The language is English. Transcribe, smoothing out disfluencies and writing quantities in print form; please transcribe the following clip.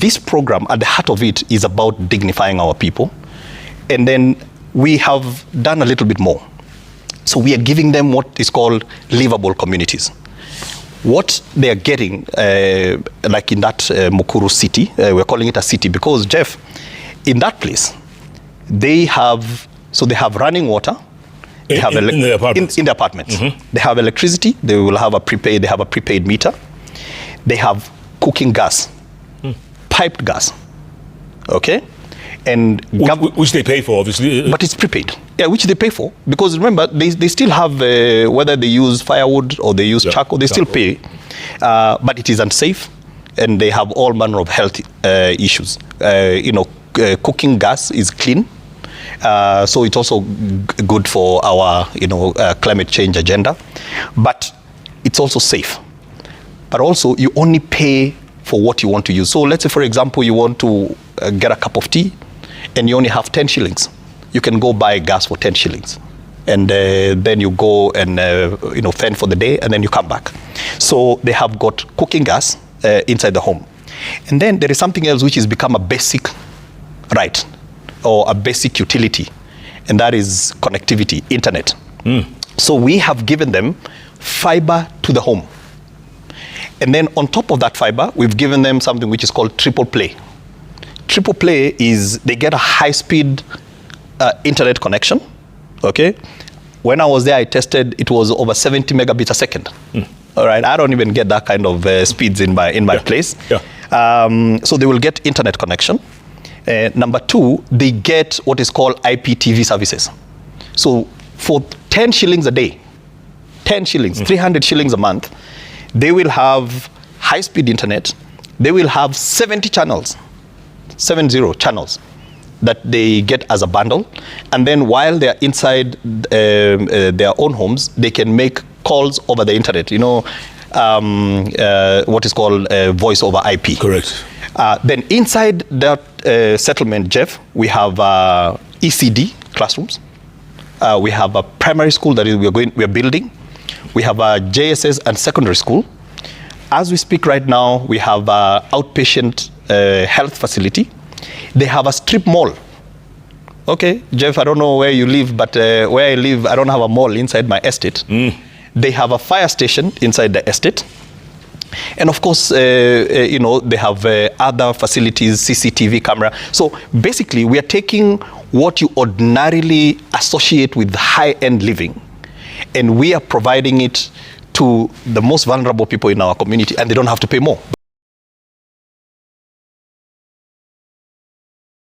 This program, at the heart of it, is about dignifying our people. And then we have done a little bit more. So we are giving them what is called livable communities. What they are getting, like in that Mukuru city, we're calling it a city because, Jeff, in that place, they have running water. They have in the apartments. In the apartments. Mm-hmm. They have electricity. They will have a prepaid meter. They have cooking gas, piped gas. Okay? And which they pay for, obviously. But it's prepaid. Yeah, which they pay for. Because remember, they still have, whether they use firewood or they use charcoal, they still pay. But it is unsafe. And they have all manner of health issues. Cooking gas is clean. So it's also good for our, climate change agenda. But it's also safe. But also, you only pay for what you want to use. So let's say, for example, you want to get a cup of tea, and you only have 10 shillings. You can go buy gas for 10 shillings. And then you go and, fend for the day, and then you come back. So they have got cooking gas inside the home. And then there is something else which has become a basic right or a basic utility, and that is connectivity, internet. So we have given them fiber to the home. And then on top of that fiber, we've given them something which is called triple play. Triple play is they get a high-speed internet connection, okay? When I was there, I tested, it was over 70 megabits a second. All right, I don't even get that kind of speeds in my place. Yeah. So they will get internet connection. Number two, they get what is called IPTV services. So for 10 shillings a day, 10 shillings, 300 shillings a month, they will have high-speed internet. They will have 70 channels, 70 channels that they get as a bundle. And then while they're inside their own homes, they can make calls over the internet, what is called voice over IP. Correct. Then inside that settlement, Jeff, we have ECD classrooms. We have a primary school that we are building. We have a JSS and secondary school. As we speak right now, we have an outpatient health facility. They have a strip mall. Okay, Jeff, I don't know where you live, but where I live, I don't have a mall inside my estate. They have a fire station inside the estate. And of course, they have other facilities, CCTV camera. So basically, we are taking what you ordinarily associate with high-end living, and we are providing it to the most vulnerable people in our community, and they don't have to pay more.